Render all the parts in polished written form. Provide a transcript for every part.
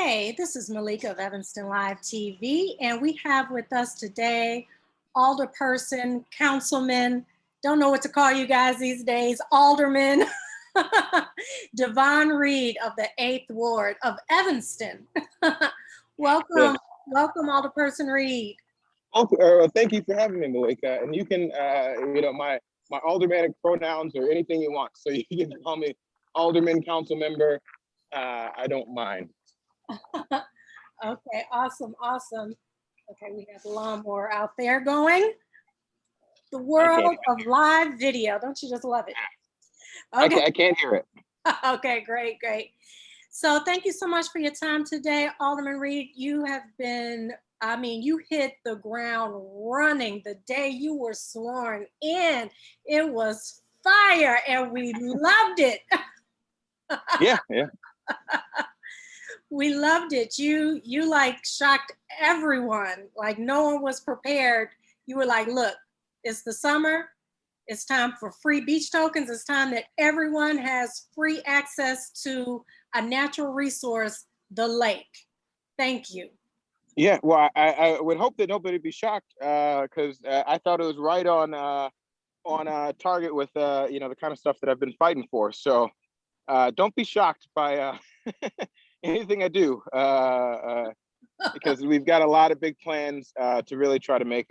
Hey, this is Malika of Evanston Live TV, and we have with us today Alderperson, Councilman, don't know what to call you guys these days, Alderman Devon Reid of the 8th Ward of Evanston. Welcome, Yes. welcome Alderperson Reid. Thank you for having me, Malika. And you can, my aldermanic pronouns or anything you want. So you can call me alderman, council member. I don't mind. Okay, awesome, awesome. Okay, we have a lawnmower out there going. The world of live video. Don't you just love it? Okay. I can't hear it. Okay, great, great. So thank you so much for your time today, Alderman Reid. You have been, you hit the ground running the day you were sworn in. It was fire and we loved it. Yeah. We loved it. You like shocked everyone. Like no one was prepared. You were like, look, it's the summer. It's time for free beach tokens. It's time that everyone has free access to a natural resource, the lake. Thank you. Yeah, well, I would hope that nobody be shocked because I thought it was right on target with the kind of stuff that I've been fighting for. So don't be shocked by anything I do because we've got a lot of big plans to really try to make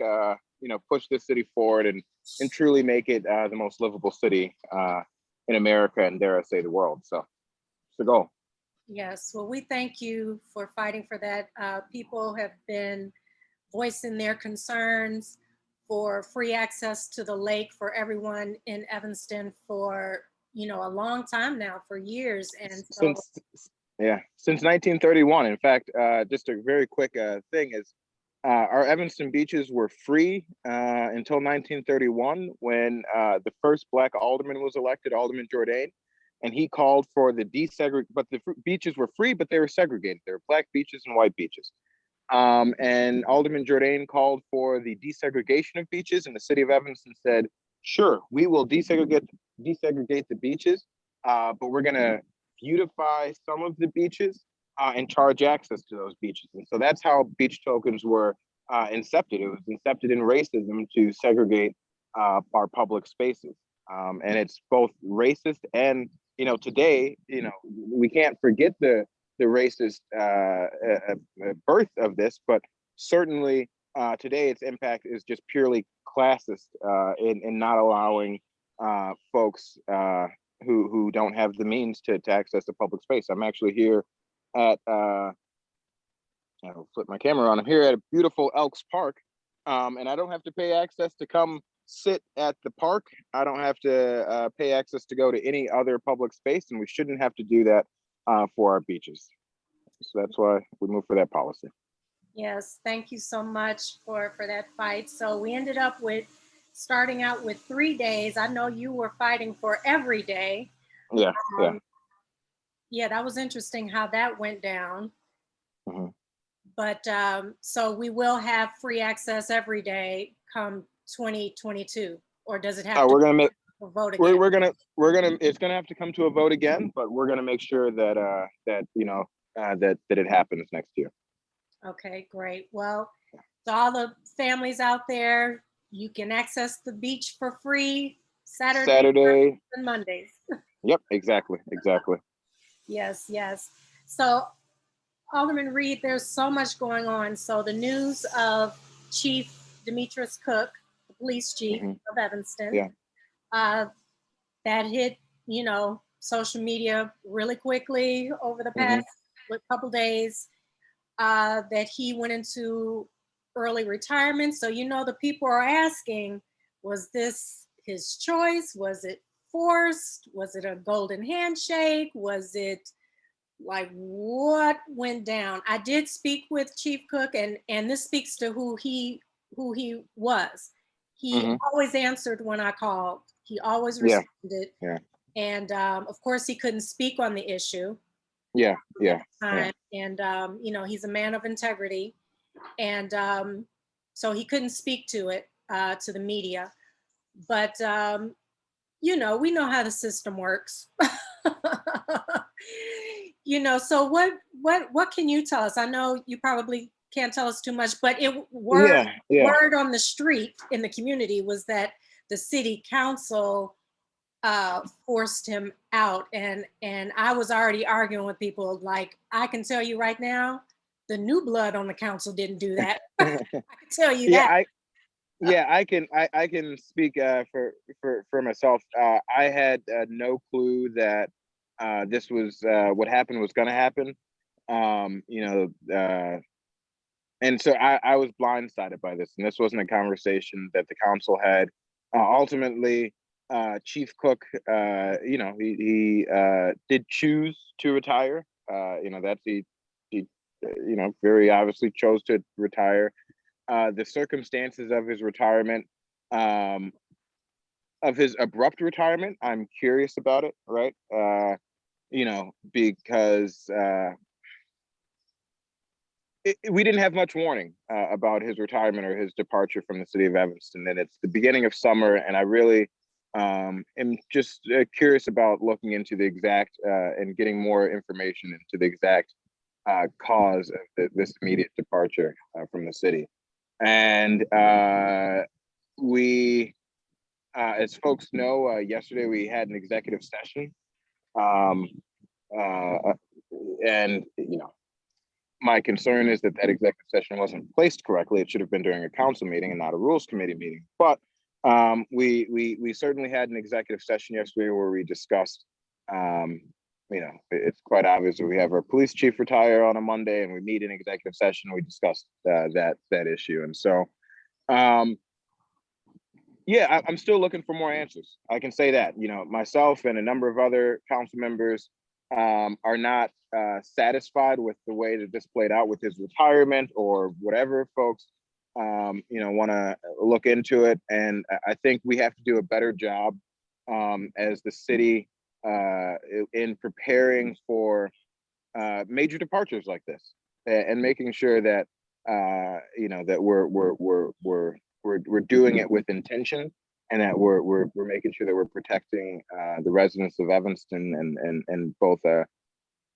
push this city forward and truly make it the most livable city in America and dare I say the world. So it's the goal. Yes, well, we thank you for fighting for that. People have been voicing their concerns for free access to the lake for everyone in Evanston for, a long time now, for years. And so, since 1931. In fact, just a very quick thing is our Evanston beaches were free until 1931 when the first Black alderman was elected, Alderman Jourdain. And he called for the but the beaches were free, but they were segregated. There were Black beaches and white beaches. And Alderman Jourdain called for the desegregation of beaches, and the city of Evanston said, sure, we will desegregate the beaches, but we're gonna beautify some of the beaches and charge access to those beaches. And so that's how beach tokens were incepted. It was incepted in racism to segregate our public spaces. And it's both racist and, today, we can't forget the racist birth of this, but certainly today its impact is just purely classist in not allowing folks who don't have the means to access a public space. I'm actually here at, I'll flip my camera on. I'm here at a beautiful Elks Park, and I don't have to pay access to come sit at the park. I don't have to pay access to go to any other public space, and we shouldn't have to do that for our beaches. So that's why we moved for that policy. Yes, thank you so much for that fight. So we ended up with starting out with 3 days. I know you were fighting for every day. Yeah. Yeah, that was interesting how that went down. Mm-hmm. But so we will have free access every day come 2022, or does it have we're gonna make a vote again? It's gonna have to come to a vote again, but we're gonna make sure that that it happens next year. Okay, great. Well, to all the families out there, you can access the beach for free Saturday and Mondays. Yep, exactly. Yes. So Alderman Reid, there's so much going on. So the news of Chief Demitrous Cook, the police chief of Evanston, that hit, social media really quickly over the past couple days, that he went into early retirement. So, the people are asking, was this his choice? Was it forced? Was it a golden handshake? Was it like what went down? I did speak with Chief Cook, and this speaks to who he was. He always answered when I called. He always responded. Yeah. And of course, he couldn't speak on the issue. Yeah. And he's a man of integrity, and so he couldn't speak to it to the media. But we know how the system works. So what can you tell us? I know you probably can't tell us too much, but Yeah. word on the street in the community was that the city council forced him out, and I was already arguing with people. Like, I can tell you right now, the new blood on the council didn't do that. I can tell you that. I can speak for myself. I had no clue that this was what happened was going to happen. And so I was blindsided by this, and this wasn't a conversation that the council had. Ultimately, Chief Cook, he did choose to retire. He very obviously chose to retire. The circumstances of his retirement, of his abrupt retirement, I'm curious about it, right? Because we didn't have much warning about his retirement or his departure from the city of Evanston, and it's the beginning of summer, and I really am just curious about looking into the exact and getting more information into the exact cause of this immediate departure from the city. And we, as folks know, yesterday we had an executive session, and my concern is that executive session wasn't placed correctly. It should have been during a council meeting and not a rules committee meeting. But we certainly had an executive session yesterday where we discussed, it's quite obvious that we have our police chief retire on a Monday, and we meet in executive session. We discussed that issue, and so I'm still looking for more answers. I can say that. Myself and a number of other council members are not satisfied with the way that this played out with his retirement or whatever. Folks want to look into it, and I think we have to do a better job as the city in preparing for major departures like this, and making sure that that we're doing it with intention, and that we're making sure that we're protecting the residents of Evanston and both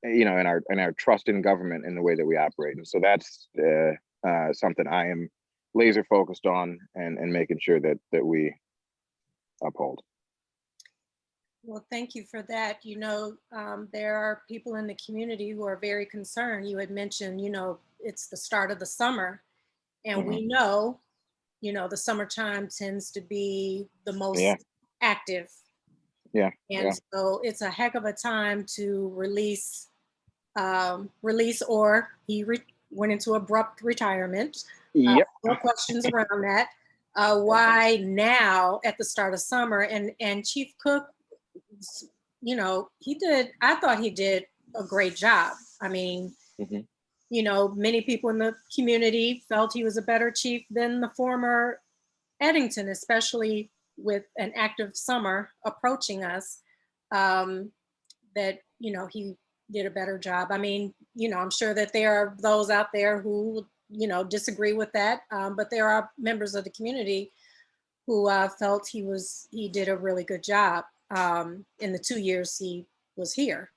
in our trust in government in the way that we operate. And so that's something I am laser focused on, and making sure that we uphold. Well, thank you for that. There are people in the community who are very concerned. You had mentioned, it's the start of the summer, and we know, the summertime tends to be the most active. And so it's a heck of a time to release, or he went into abrupt retirement. No questions around that. Why now at the start of summer? And Chief Cook, I thought he did a great job. I mean, many people in the community felt he was a better chief than the former Eddington, especially with an active summer approaching us, that, he did a better job. I mean, I'm sure that there are those out there who, disagree with that, but there are members of the community who felt he did a really good job in the 2 years he was here.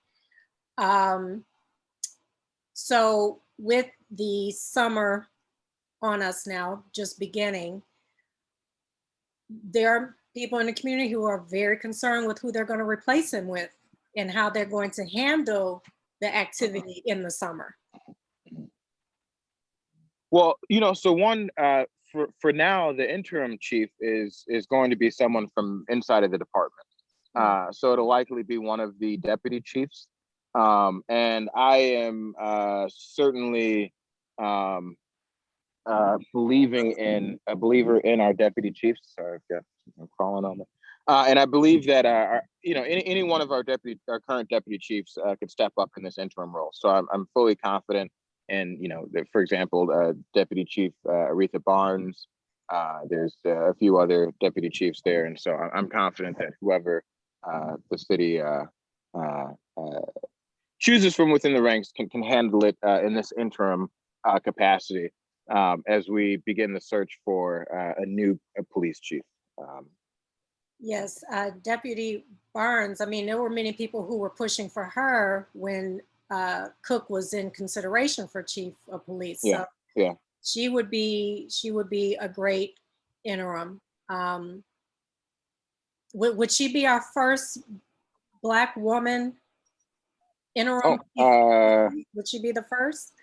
So with the summer on us now, just beginning, there are people in the community who are very concerned with who they're going to replace him with and how they're going to handle the activity in the summer. Well, so one, for now, the interim chief is going to be someone from inside of the department. So it'll likely be one of the deputy chiefs. And I am certainly a believer in our deputy chiefs. Sorry, I'm crawling on them. And I believe that any one of our current deputy chiefs could step up in this interim role. So I'm fully confident. And that, for example, Deputy Chief Aretha Barnes. There's a few other deputy chiefs there, and so I'm confident that whoever the city chooses from within the ranks can handle it in this interim capacity as we begin the search for a new police chief. Yes, Deputy Barnes. I mean, there were many people who were pushing for her when Cook was in consideration for chief of police. Yeah, So yeah. she would be a great interim. Would she be our first Black woman interim? Would she be the first?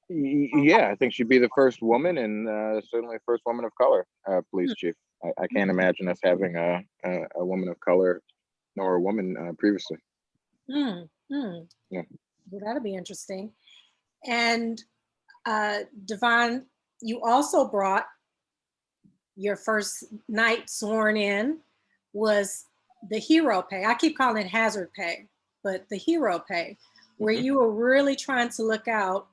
Yeah, I think she'd be the first woman, and certainly first woman of color police chief. I can't imagine us having a woman of color nor a woman previously. Yeah, well, that'll be interesting. And Devon, you also brought your first night sworn in was the hero pay. I keep calling it hazard pay, but the hero pay, where you were really trying to look out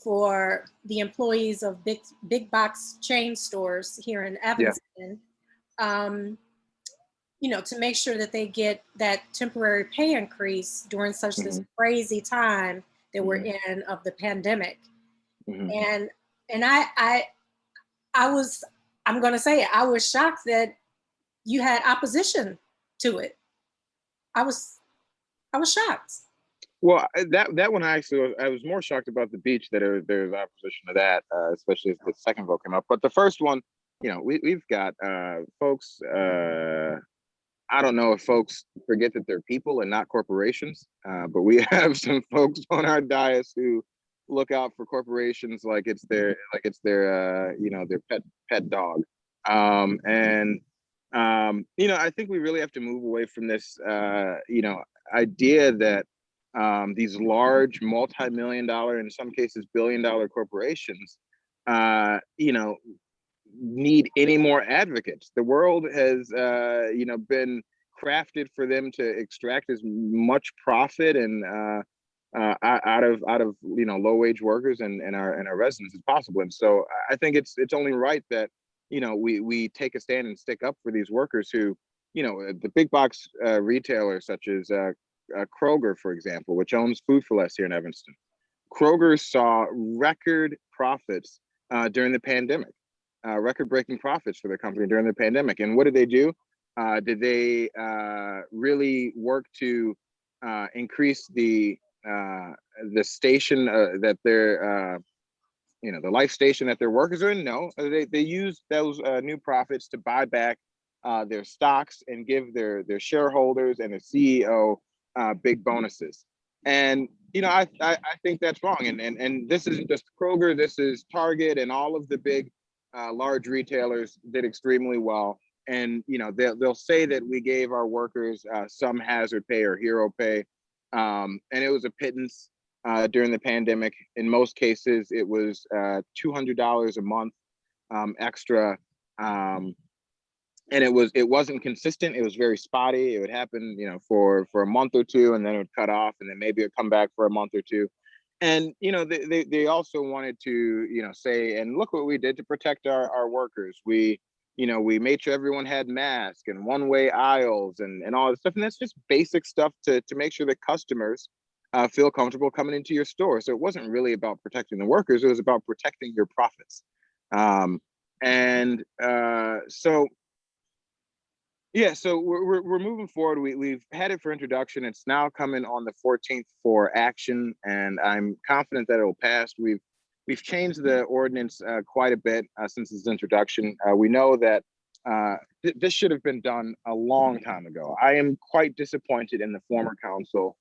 for the employees of big box chain stores here in Evanston, you know, to make sure that they get that temporary pay increase during such this crazy time that we're in of the pandemic. And I'm going to say it, I was shocked that you had opposition to it. I was shocked. Well, that one I was more shocked about the beach that there's opposition to that, especially as the second vote came up. But the first one, you know, we've got folks. I don't know if folks forget that they're people and not corporations, but we have some folks on our dais who look out for corporations like it's their you know, their pet dog. You know, I think we really have to move away from this you know, idea that these large multi-million-dollar, in some cases billion-dollar corporations, you know, need any more advocates. The world has you know, been crafted for them to extract as much profit and out of you know, low-wage workers and our residents as possible. And so I think it's only right that, you know, we take a stand and stick up for these workers who, you know, the big box retailers such as Kroger, for example, which owns Food for Less here in Evanston. Kroger saw record profits during the pandemic, record-breaking profits for the company during the pandemic. And what did they do? Did they really work to increase the station that their you know, the life station that their workers are in? No, they used those new profits to buy back their stocks and give their shareholders and their CEO big bonuses. And you know, I think that's wrong. And this isn't just Kroger. This is Target, and all of the big large retailers did extremely well. And you know, they'll say that we gave our workers some hazard pay or hero pay, and it was a pittance during the pandemic. In most cases, it was $200 a month extra. And it wasn't consistent. It was very spotty. It would happen, you know, for a month or two, and then it would cut off, and then maybe it would come back for a month or two. And you know, they also wanted to, you know, say, and look what we did to protect our workers. We, you know, we made sure everyone had masks and one-way aisles and all this stuff. And that's just basic stuff to make sure that customers feel comfortable coming into your store. So it wasn't really about protecting the workers. It was about protecting your profits. So yeah, so we're moving forward. We've had it for introduction. It's now coming on the 14th for action, and I'm confident that it will pass. We've changed the ordinance quite a bit since its introduction. We know that this should have been done a long time ago. I am quite disappointed in the former council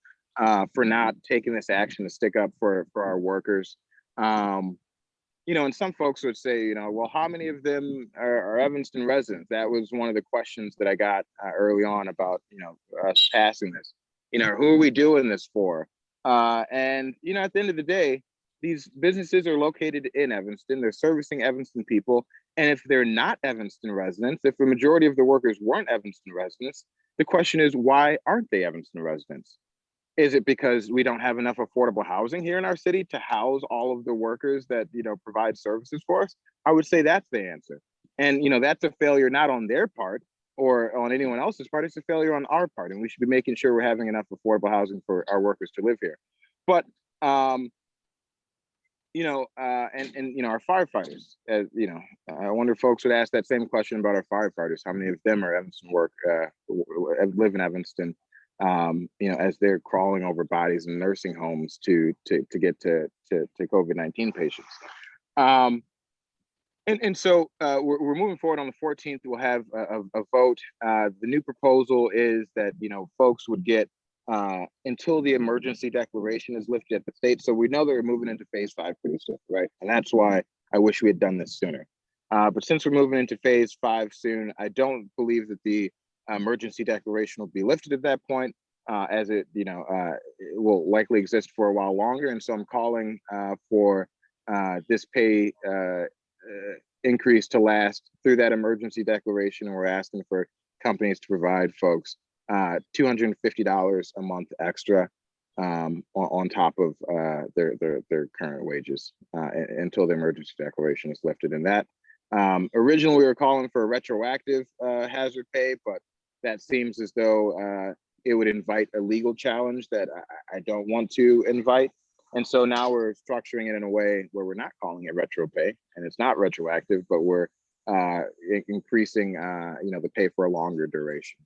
for not taking this action to stick up for our workers. You know, and some folks would say, you know, well, how many of them are Evanston residents? That was one of the questions that I got early on about, you know, us passing this. You know, who are we doing this for? And, you know, at the end of the day, these businesses are located in Evanston. They're servicing Evanston people. And if they're not Evanston residents, if the majority of the workers weren't Evanston residents, the question is, why aren't they Evanston residents? Is it because we don't have enough affordable housing here in our city to house all of the workers that, you know, provide services for us? I would say that's the answer. And, you know, that's a failure not on their part or on anyone else's part. It's a failure on our part. And we should be making sure we're having enough affordable housing for our workers to live here. But, you know, and you know, our firefighters, you know, I wonder if folks would ask that same question about our firefighters. How many of them are Evanston live in Evanston? as they're crawling over bodies in nursing homes to get to COVID-19 patients. And so we're moving forward on the 14th. We'll have a vote. The new proposal is that, folks would get until the emergency declaration is lifted at the state. So we know that we're moving into phase 5 pretty soon, right? And that's why I wish we had done this sooner. But since we're moving into phase 5 soon, I don't believe that the emergency declaration will be lifted at that point, as it will likely exist for a while longer. And so I'm calling for this pay increase to last through that emergency declaration. And we're asking for companies to provide folks $250 a month extra on top of their current wages until the emergency declaration is lifted. And that originally we were calling for a retroactive hazard pay, but that seems as though it would invite a legal challenge that I don't want to invite. And so now we're structuring it in a way where we're not calling it retro pay and it's not retroactive, but we're increasing the pay for a longer duration.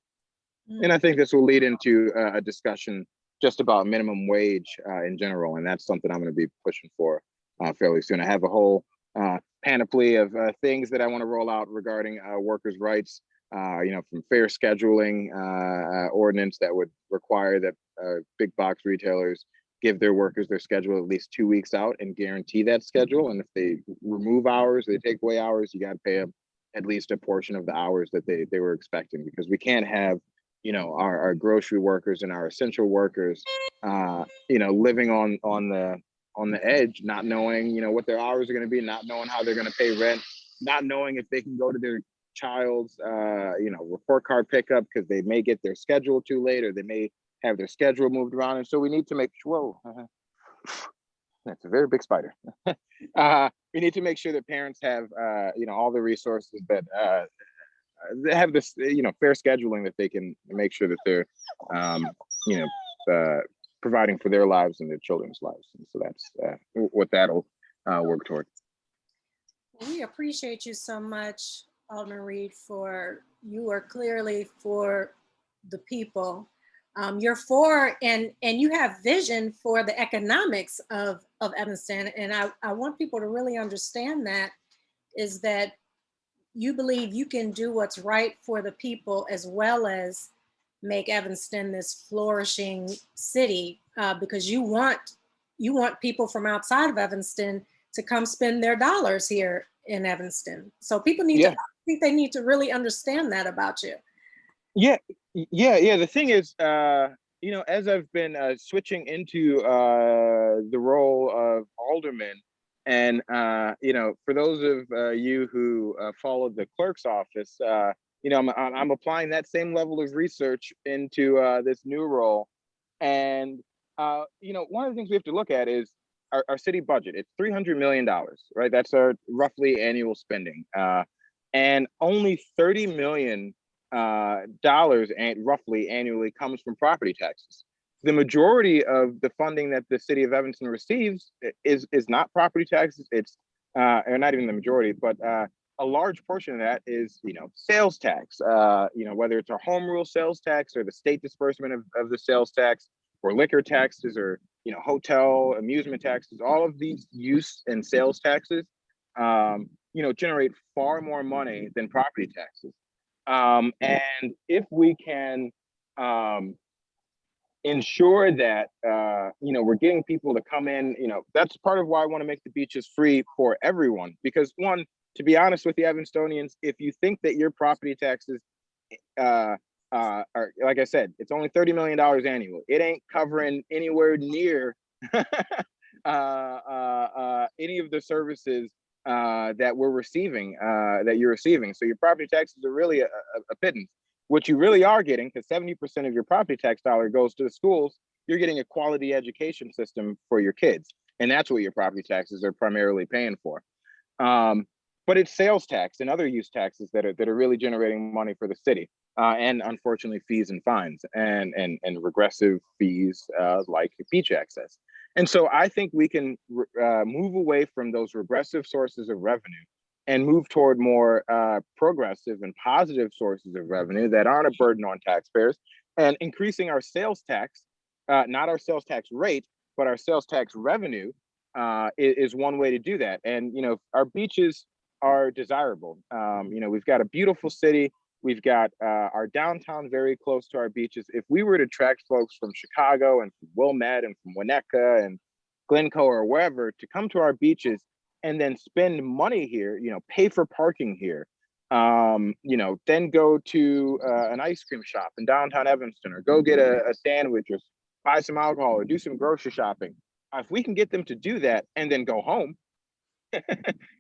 And I think this will lead into a discussion just about minimum wage in general. And that's something I'm going to be pushing for fairly soon. I have a whole panoply of things that I want to roll out regarding workers' rights, from fair scheduling ordinance that would require that big box retailers give their workers their schedule at least 2 weeks out and guarantee that schedule. And if they remove hours, they take away hours, you got to pay them at least a portion of the hours that they were expecting, because we can't have our grocery workers and our essential workers living on the edge, not knowing what their hours are going to be, not knowing how they're going to pay rent, not knowing if they can go to their child's report card pickup because they may get their schedule too late, or they may have their schedule moved around. And so we need to make sure, that's a very big spider. We need to make sure that parents have all the resources that they have this fair scheduling, that they can make sure that they're providing for their lives and their children's lives. And so that's what that'll work toward. We appreciate you so much, Alderman Reid, you are clearly for the people. You're for, and you have vision for the economics of Evanston. And I want people to really understand that, is that you believe you can do what's right for the people as well as make Evanston this flourishing city, because you want people from outside of Evanston to come spend their dollars here in Evanston. So people need to, I think they need to really understand that about you. Yeah. The thing is, as I've been switching into the role of alderman, and for those of you who followed the clerk's office, I'm applying that same level of research into this new role. And one of the things we have to look at is our city budget. It's $300 million, right? That's our roughly annual spending, and only $30 million roughly annually comes from property taxes. The majority of the funding that the city of Evanston receives is not property taxes. It's or not even the majority, but a large portion of that is sales tax. Whether it's our home rule sales tax or the state disbursement of the sales tax, or liquor taxes, or hotel amusement taxes. All of these use and sales taxes generate far more money than property taxes. And if we can ensure that we're getting people to come in, that's part of why I want to make the beaches free for everyone. Because one, to be honest with the Evanstonians, if you think that your property taxes are, like I said, it's only $30 million annual, it ain't covering anywhere near any of the services that we're receiving, that you're receiving. So your property taxes are really a pittance. What you really are getting, because 70% of your property tax dollar goes to the schools, you're getting a quality education system for your kids. And that's what your property taxes are primarily paying for. But it's sales tax and other use taxes that are really generating money for the city. And unfortunately, fees and fines and regressive fees like beach access. And so I think we can move away from those regressive sources of revenue and move toward more progressive and positive sources of revenue that aren't a burden on taxpayers. and increasing our sales tax, not our sales tax rate, but our sales tax revenue is one way to do that. And, you know, our beaches are desirable. You know, we've got a beautiful city. We've got our downtown very close to our beaches. If we were to attract folks from Chicago and from Wilmette and from Winnetka and Glencoe or wherever to come to our beaches and then spend money here, you know, pay for parking here, you know, then go to an ice cream shop in downtown Evanston, or go get a sandwich, or buy some alcohol, or do some grocery shopping. If we can get them to do that and then go home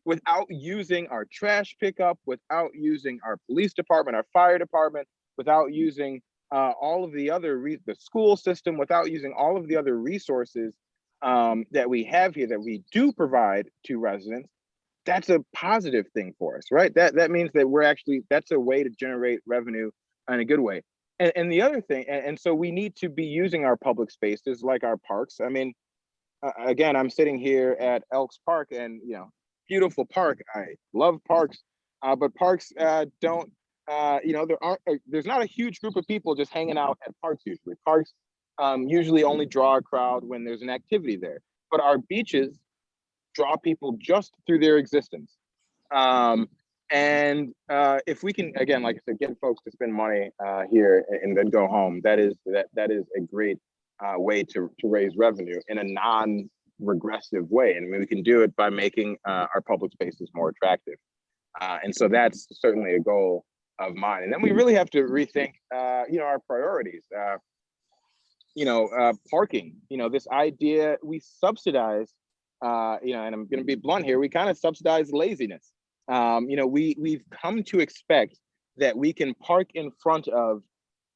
without using our trash pickup, without using our police department, our fire department, without using all of the other, the school system, without using all of the other resources that we have here that we do provide to residents, that's a positive thing for us, right? That means that we're actually, that's a way to generate revenue in a good way. And the other thing, and so we need to be using our public spaces like our parks. I mean, again, I'm sitting here at Elks Park, and, you know, beautiful park. I love parks, but parks don't, you know, there's not a huge group of people just hanging out at parks usually. Parks usually only draw a crowd when there's an activity there, but our beaches draw people just through their existence. And if we can, again, like I said, get folks to spend money here and then go home, that is a great way to raise revenue in a non-regressive way. And I mean, we can do it by making our public spaces more attractive. And so that's certainly a goal of mine. And then we really have to rethink, you know, our priorities. You know, parking, you know, this idea, we subsidize, you know, and I'm going to be blunt here, we kind of subsidize laziness. You know, we've come to expect that we can park in front of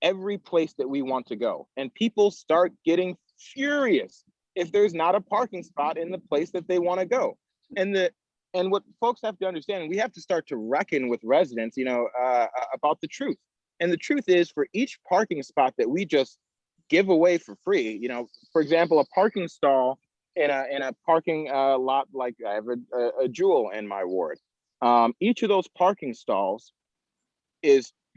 every place that we want to go. And people start getting furious if there's not a parking spot in the place that they want to go. And what folks have to understand, we have to start to reckon with residents, you know, about the truth. And the truth is, for each parking spot that we just give away for free, you know, for example, a parking stall in a parking lot, like I have a Jewel in my ward. Each of those parking stalls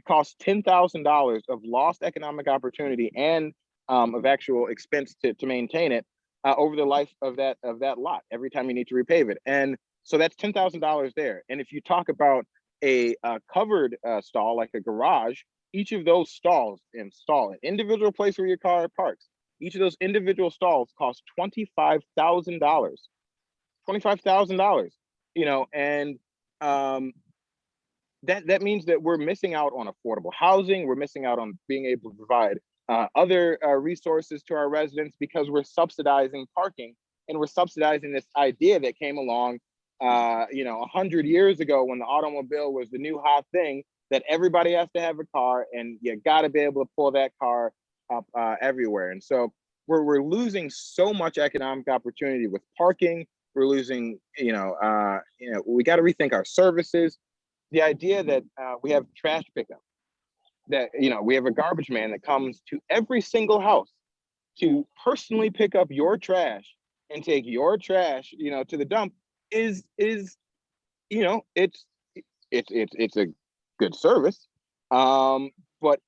costs $10,000 of lost economic opportunity and of actual expense to maintain it over the life of that lot, every time you need to repave it. And so that's $10,000 there. And if you talk about a covered stall, like a garage, each of those stalls install an individual place where your car parks. Each of those individual stalls costs $25,000. $25,000, you know, and that means that we're missing out on affordable housing. We're missing out on being able to provide other resources to our residents, because we're subsidizing parking, and we're subsidizing this idea that came along, you know, 100 years ago, when the automobile was the new hot thing, that everybody has to have a car, and you got to be able to pull that car up everywhere. And so we're losing so much economic opportunity with parking. We're losing, you know, we got to rethink our services. The idea that we have trash pickup, that, you know, we have a garbage man that comes to every single house to personally pick up your trash and take your trash, you know, to the dump is, you know, it's a good service. But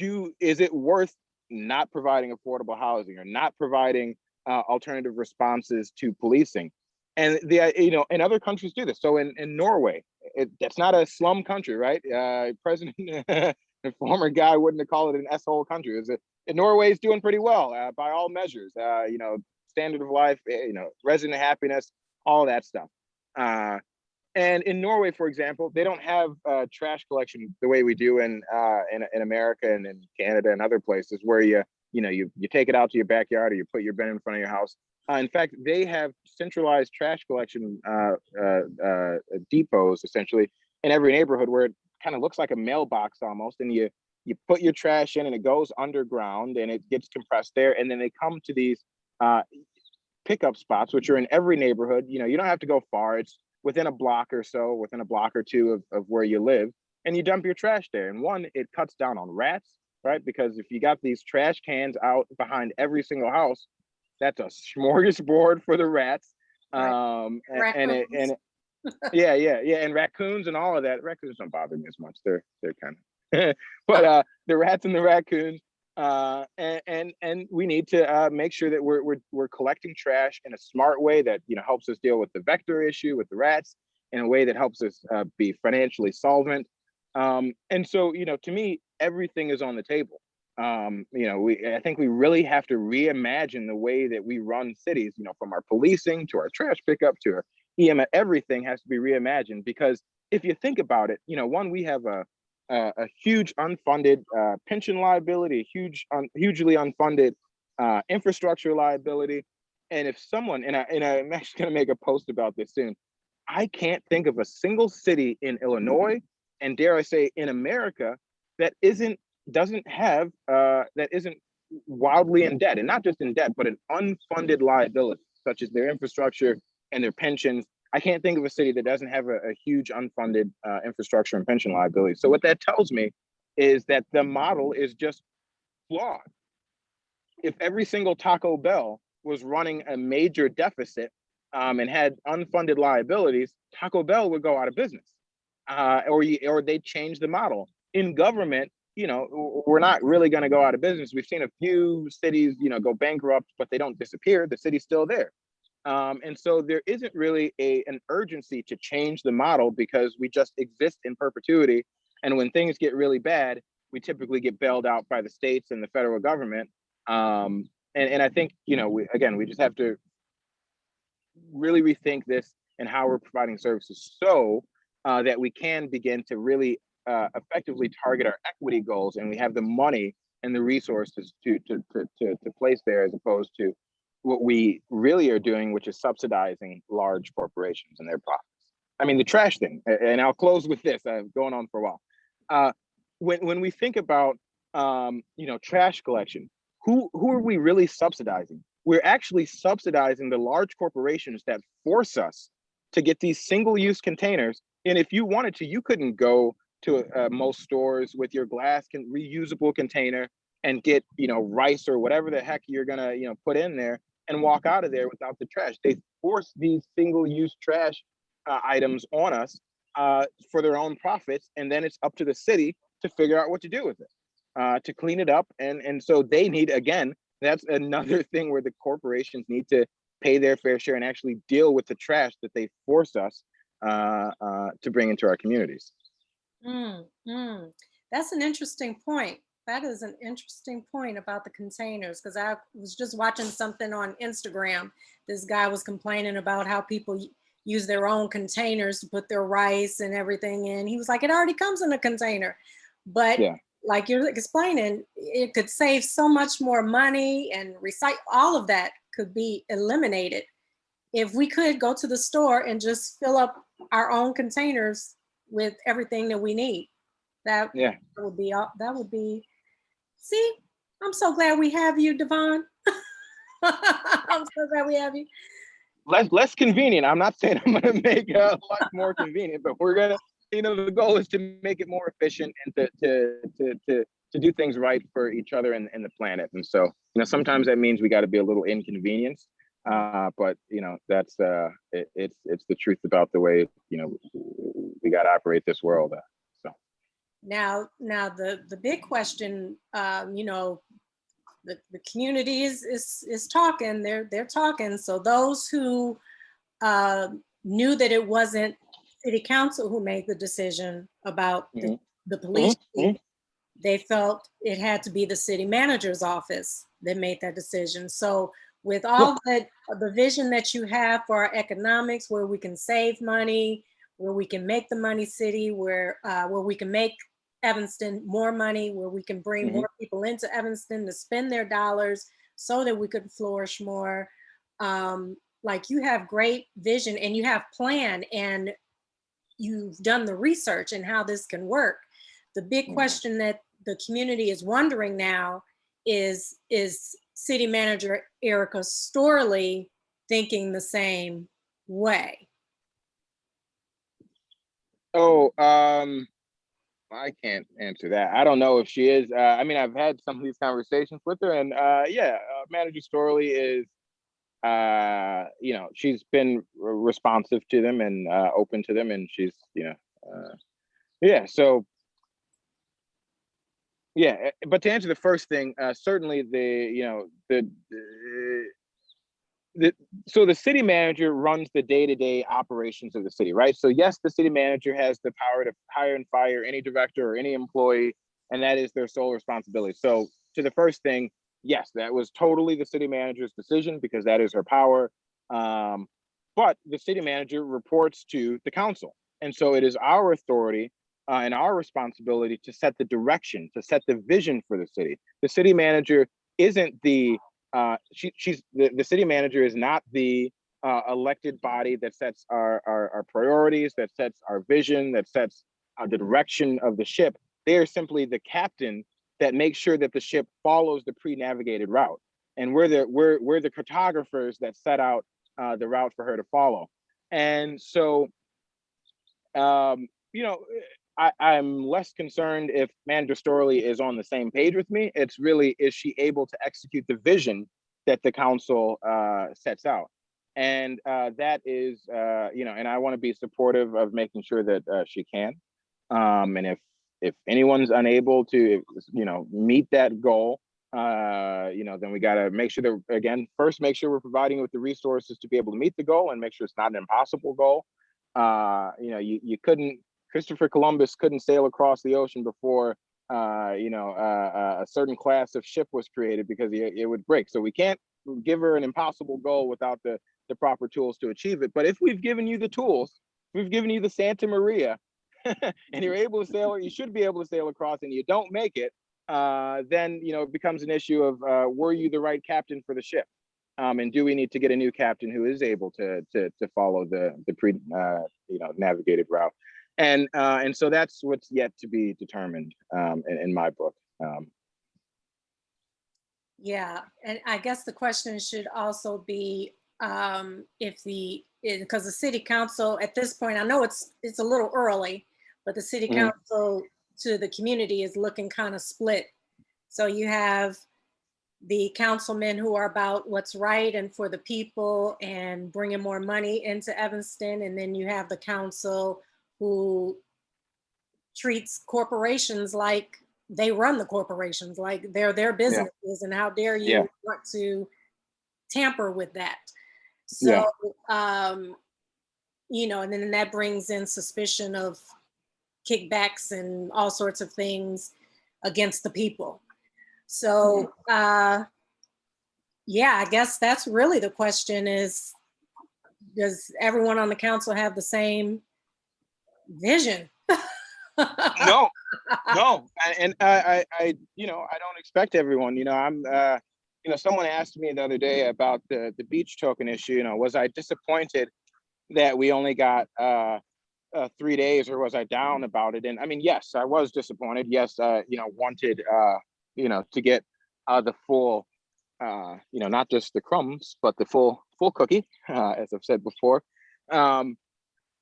is it worth not providing affordable housing, or not providing alternative responses to policing? And you know, and other countries do this. So in Norway, that's not a slum country, right? President, the former guy, wouldn't have called it an S-hole country. Norway is doing pretty well by all measures. You know, standard of life, you know, resident happiness, all that stuff. And in Norway, for example, they don't have trash collection the way we do in America and in Canada and other places, where you take it out to your backyard, or you put your bin in front of your house. In fact, they have centralized trash collection depots, essentially, in every neighborhood, where it kind of looks like a mailbox almost, and you put your trash in, and it goes underground, and it gets compressed there, and then they come to these pickup spots, which are in every neighborhood. You know, you don't have to go far. It's within a block or so, within a block or two of where you live, and you dump your trash there. And one, it cuts down on rats, right? Because if you got these trash cans out behind every single house, that's a smorgasbord for the rats. Right. And raccoons and all of that. Raccoons don't bother me as much. They're kind of but the rats and the raccoons. And we need to make sure that we're collecting trash in a smart way that helps us deal with the vector issue with the rats in a way that helps us be financially solvent. And so to me, everything is on the table. I think we really have to reimagine the way that we run cities. From our policing to our trash pickup to our EMS, everything has to be reimagined, because if you think about it, one, we have a huge unfunded pension liability, a hugely unfunded infrastructure liability. And if someone, and I'm actually going to make a post about this soon, I can't think of a single city in Illinois, and dare I say in America, that isn't wildly in debt, and not just in debt, but an unfunded liability, such as their infrastructure and their pensions. I can't think of a city that doesn't have a huge unfunded infrastructure and pension liability. So what that tells me is that the model is just flawed. If every single Taco Bell was running a major deficit and had unfunded liabilities, Taco Bell would go out of business, or they'd change the model. In government, we're not really going to go out of business. We've seen a few cities, go bankrupt, but they don't disappear. The city's still there. And so there isn't really an urgency to change the model, because we just exist in perpetuity. And when things get really bad, we typically get bailed out by the states and the federal government. And I think, we just have to really rethink this and how we're providing services, so that we can begin to really effectively target our equity goals, and we have the money and the resources to place there, as opposed to what we really are doing, which is subsidizing large corporations and their profits. I mean, the trash thing, and I'll close with this. I've going on for a while. When we think about trash collection, who are we really subsidizing? We're actually subsidizing the large corporations that force us to get these single-use containers. And if you wanted to, you couldn't go to most stores with your glass reusable container and get rice or whatever the heck you're gonna put in there and walk out of there without the trash. They force these single-use trash items on us for their own profits, and then it's up to the city to figure out what to do with it, to clean it up. And so they need, again, that's another thing where the corporations need to pay their fair share and actually deal with the trash that they force us to bring into our communities. That's an interesting point. That is an interesting point about the containers, because I was just watching something on Instagram. This guy was complaining about how people use their own containers to put their rice and everything in. He was like, it already comes in a container. But like you're explaining, it could save so much more money, and recycle. All of that could be eliminated if we could go to the store and just fill up our own containers with everything that we need. That would be. See, I'm so glad we have you, Devon. I'm so glad we have you. Less convenient. I'm not saying I'm going to make it a lot more convenient, but we're going to, the goal is to make it more efficient and to do things right for each other and the planet. And so, sometimes that means we got to be a little inconvenienced. But that's it's the truth about the way we got to operate this world. So now the big question, the community is talking. They're talking. So those who knew that it wasn't city council who made the decision about the police chief, they felt it had to be the city manager's office that made that decision. So with all the vision that you have for our economics, where we can save money, where we can make the money city, where we can make Evanston more money, where we can bring more people into Evanston to spend their dollars so that we could flourish more. Like, you have great vision and you have plan, and you've done the research and how this can work. The big question that the community is wondering now is City Manager Erika Storlie thinking the same way? Oh, I can't answer that. I don't know if she is. I mean, I've had some of these conversations with her, and Manager Storlie is, she's been responsive to them and open to them, and she's, so Yeah, but to answer the first thing, certainly so the city manager runs the day-to-day operations of the city, right? So yes, the city manager has the power to hire and fire any director or any employee, and that is their sole responsibility. So to the first thing, yes, that was totally the city manager's decision because that is her power. But the city manager reports to the council. And so it is our authority and our responsibility to set the direction, to set the vision for the city. The city manager isn't the the city manager is not the elected body that sets our priorities, that sets our vision, that sets the direction of the ship. They are simply the captain that makes sure that the ship follows the pre-navigated route. And we're the cartographers that set out the route for her to follow. And so, you know, I'm less concerned if Manager Storlie is on the same page with me. It's really, is she able to execute the vision that the council sets out? And that is, you know, and I want to be supportive of making sure that she can. And if anyone's unable to, you know, meet that goal, you know, then we got to make sure that, again, first make sure we're providing with the resources to be able to meet the goal and make sure it's not an impossible goal. You know, you couldn't, Christopher Columbus couldn't sail across the ocean before, you know, a certain class of ship was created because it would break. So we can't give her an impossible goal without the proper tools to achieve it. But if we've given you the tools, we've given you the Santa Maria, and you're able to sail, or you should be able to sail across, and you don't make it, then, you know, it becomes an issue of were you the right captain for the ship? And do we need to get a new captain who is able to follow the pre you know, navigated route? And so that's what's yet to be determined in my book. Yeah, and I guess the question should also be because the city council at this point, I know it's a little early, but the city council to the community is looking kind of split. So you have the councilmen who are about what's right and for the people and bringing more money into Evanston, and then you have the council who treats corporations like they run the corporations, like they're their businesses, and how dare you want to tamper with that? So, you know, and then that brings in suspicion of kickbacks and all sorts of things against the people. So, yeah, I guess that's really the question is, does everyone on the council have the same vision? No, and I, you know, I don't expect everyone. You know, I'm, you know, someone asked me the other day about the beach token issue. You know, was I disappointed that we only got 3 days, or was I down about it? And I mean, yes, I was disappointed. Yes, you know, wanted, you know, to get the full, you know, not just the crumbs, but the full cookie, as I've said before.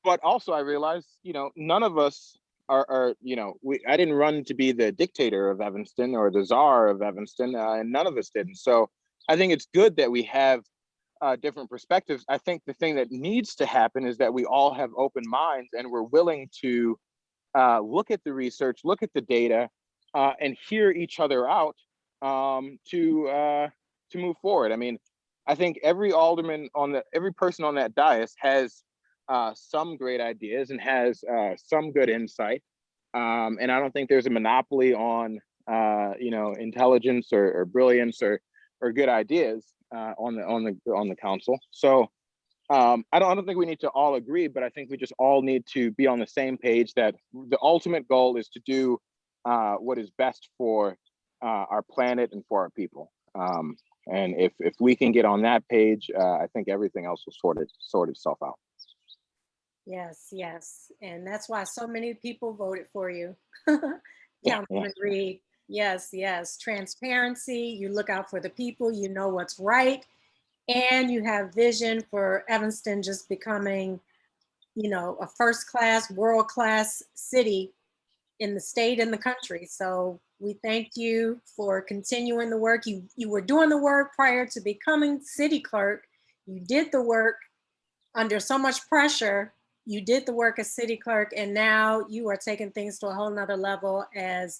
But also I realized, you know, none of us are, you know, I didn't run to be the dictator of Evanston or the czar of Evanston, and none of us did. And so I think it's good that we have different perspectives. I think the thing that needs to happen is that we all have open minds and we're willing to look at the research, look at the data, and hear each other out to move forward. I mean, I think every person on that dais has some great ideas and has some good insight. And I don't think there's a monopoly on you know, intelligence or brilliance or good ideas on the council. So I don't think we need to all agree, but I think we just all need to be on the same page that the ultimate goal is to do what is best for our planet and for our people. And if we can get on that page, I think everything else will sort itself out. Yes, yes. And that's why so many people voted for you, Councilman Reid. Yes, yes. Transparency, you look out for the people, you know what's right, and you have vision for Evanston just becoming, you know, a first-class, world-class city in the state and the country. So we thank you for continuing the work. You were doing the work prior to becoming city clerk. You did the work under so much pressure. You did the work as city clerk, and now you are taking things to a whole nother level as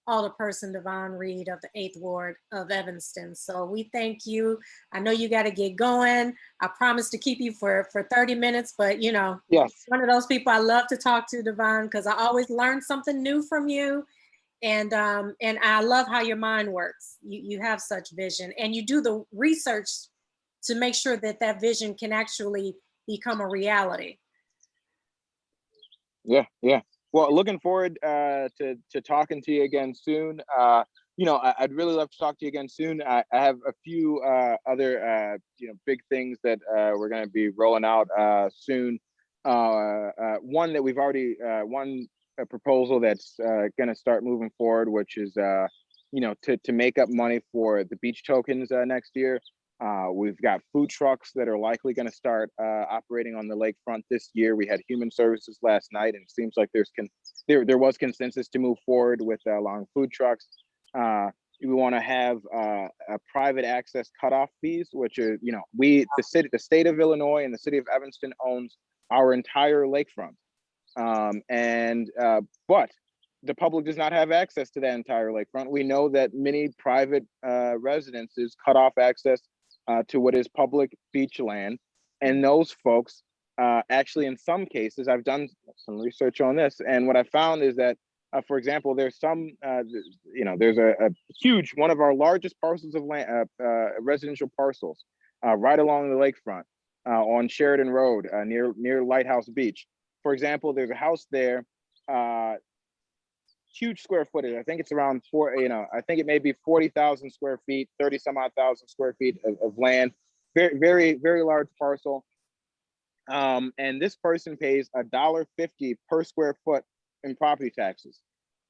Alderperson Devon Reid of the 8th Ward of Evanston. So we thank you. I know you got to get going. I promise to keep you for 30 minutes, but you know, Yes. one of those people I love to talk to, Devon, because I always learn something new from you. And I love how your mind works. You have such vision, and you do the research to make sure that that vision can actually become a reality. Yeah, yeah. Well, looking forward to talking to you again soon. You know, I'd really love to talk to you again soon. I have a few other you know, big things that we're going to be rolling out soon. One that we've already a proposal that's going to start moving forward, which is you know, to make up money for the beach tokens next year. We've got food trucks that are likely going to start operating on the lakefront this year. We had human services last night, and it seems like there was consensus to move forward with allowing food trucks. We want to have a private access cutoff fees, which are, you know, the state of Illinois and the city of Evanston owns our entire lakefront, but the public does not have access to that entire lakefront. We know that many private residences cut off access to what is public beach land, and those folks actually, in some cases, I've done some research on this, and what I found is that, for example, there's some, you know, there's a huge, one of our largest parcels of land, residential parcels, right along the lakefront on Sheridan Road, near Lighthouse Beach. For example, there's a house there, huge square footage. I think it's around I think it may be 40,000 square feet, 30 some odd thousand square feet of land, very, very, very large parcel. And this person pays $1.50 per square foot in property taxes.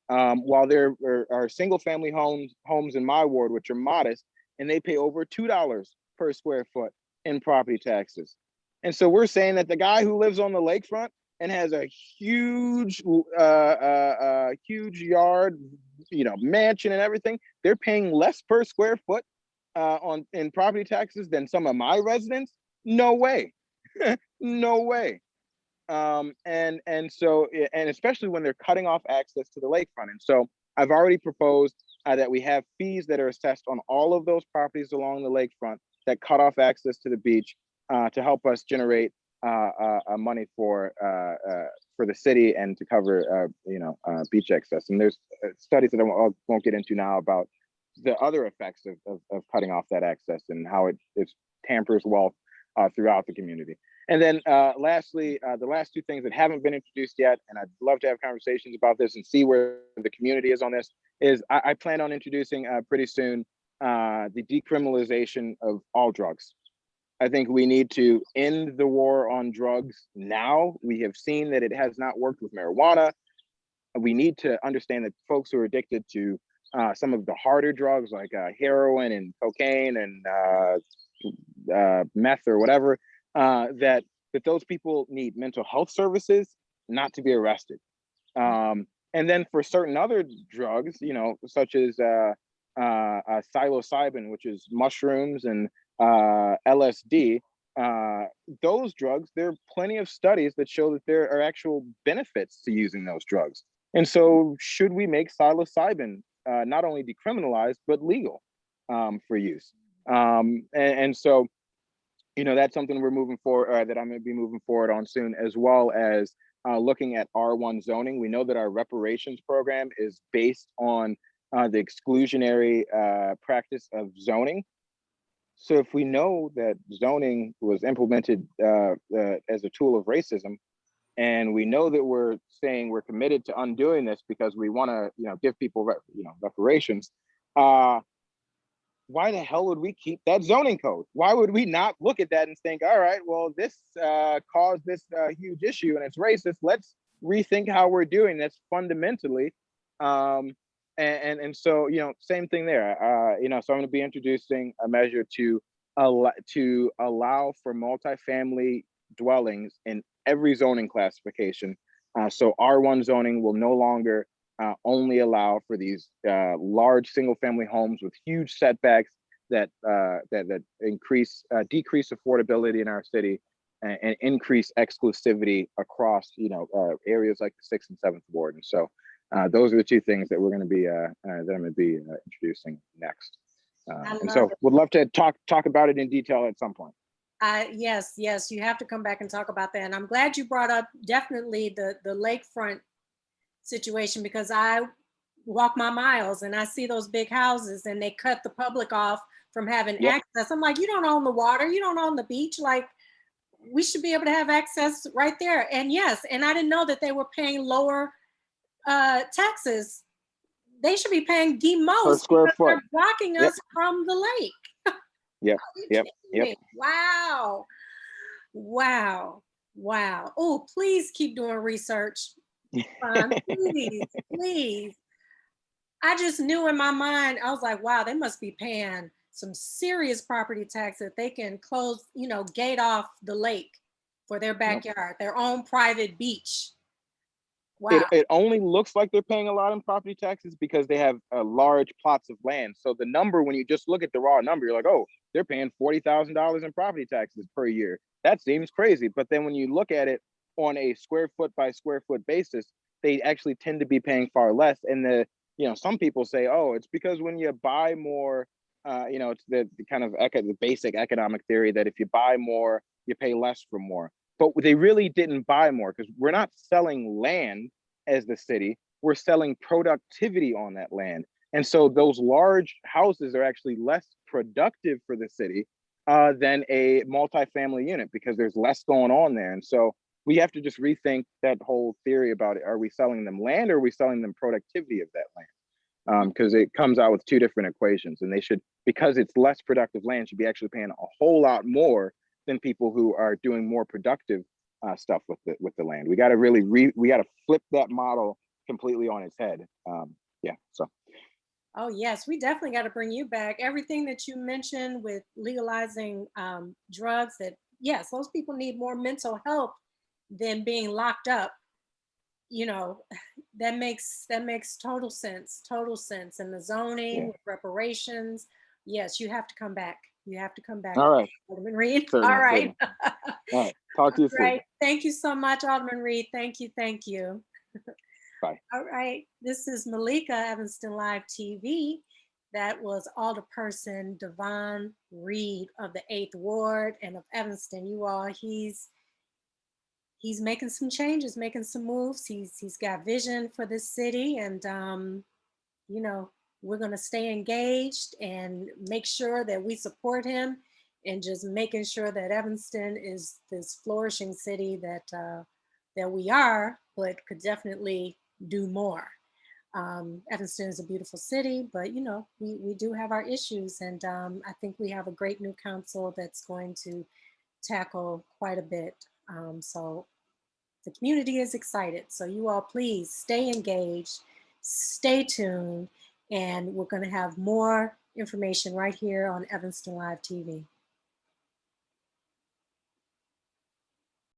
While there are single family homes in my ward, which are modest, and they pay over $2 per square foot in property taxes. And so we're saying that the guy who lives on the lakefront and has a huge, huge yard, you know, mansion and everything, they're paying less per square foot in property taxes than some of my residents. No way, no way. And so, and especially when they're cutting off access to the lakefront. And so I've already proposed that we have fees that are assessed on all of those properties along the lakefront that cut off access to the beach to help us generate money for the city and to cover you know, beach access. And there's studies that I won't get into now about the other effects of cutting off that access and how it tampers wealth throughout the community. And then lastly, the last two things that haven't been introduced yet, and I'd love to have conversations about this and see where the community is on this, is I plan on introducing pretty soon the decriminalization of all drugs. I think we need to end the war on drugs now. We have seen that it has not worked with marijuana. We need to understand that folks who are addicted to some of the harder drugs like heroin and cocaine and meth or whatever, that those people need mental health services, not to be arrested. And then for certain other drugs, you know, such as psilocybin, which is mushrooms, and LSD, those drugs, there are plenty of studies that show that there are actual benefits to using those drugs. And so should we make psilocybin not only decriminalized, but legal for use? And so, you know, that's something we're moving forward, that I'm going to be moving forward on soon, as well as looking at R1 zoning. We know that our reparations program is based on the exclusionary practice of zoning. So if we know that zoning was implemented as a tool of racism, and we know that we're saying we're committed to undoing this because we want to, you know, give people, you know, reparations, why the hell would we keep that zoning code? Why would we not look at that and think, all right, well, this caused this huge issue and it's racist. Let's rethink how we're doing this fundamentally. And so, you know, same thing there. You know, so I'm going to be introducing a measure to allow for multifamily dwellings in every zoning classification. So R1 zoning will no longer only allow for these large single family homes with huge setbacks that decrease affordability in our city and increase exclusivity across, you know, areas like the 6th and 7th ward. And so those are the two things that we're going to be that I'm going to be introducing next. And so would love to talk about it in detail at some point. Yes, you have to come back and talk about that. And I'm glad you brought up definitely the lakefront situation, because I walk my miles and I see those big houses and they cut the public off from having access. I'm like, you don't own the water, you don't own the beach. Like, we should be able to have access right there. And yes, and I didn't know that they were paying lower taxes. They should be paying the most per square foot. They're blocking us from the lake. Yep. Wow. Oh, please keep doing research. Please. I just knew in my mind, I was like, wow, they must be paying some serious property tax that they can close, gate off the lake for their backyard, their own private beach. Wow. It only looks like they're paying a lot in property taxes because they have large plots of land. So the number, when you just look at the raw number, you're like, oh, they're paying $40,000 in property taxes per year. That seems crazy. But then when you look at it on a square foot by square foot basis, they actually tend to be paying far less. And some people say, oh, it's because when you buy more, it's the kind of the basic economic theory that if you buy more, you pay less for more. But they really didn't buy more, because we're not selling land as the city, we're selling productivity on that land. And so those large houses are actually less productive for the city than a multifamily unit, because there's less going on there. And so we have to just rethink that whole theory about it. Are we selling them land, or are we selling them productivity of that land? Because it comes out with two different equations, and they should, because it's less productive land, should be actually paying a whole lot more than people who are doing more productive stuff with the land. We got to really we got to flip that model completely on its head. So. Oh yes, we definitely got to bring you back. Everything that you mentioned with legalizing drugs, that yes, those people need more mental help than being locked up. That makes total sense. And the zoning, reparations. Yes, you have to come back. All right. Alderman Reid. Certainly, All right. All right. Talk to you soon. Right. Thank you so much, Alderman Reid. Thank you. Bye. All right. This is Malika, Evanston Live TV. That was Alderperson Devon Reid of the 8th Ward and of Evanston. You all, he's making some changes, making some moves. He's got vision for this city, and we're going to stay engaged and make sure that we support him, and just making sure that Evanston is this flourishing city that we are, but could definitely do more. Evanston is a beautiful city, but we do have our issues, and I think we have a great new council that's going to tackle quite a bit. So the community is excited. So you all please stay engaged, stay tuned, and we're going to have more information right here on Evanston Live TV.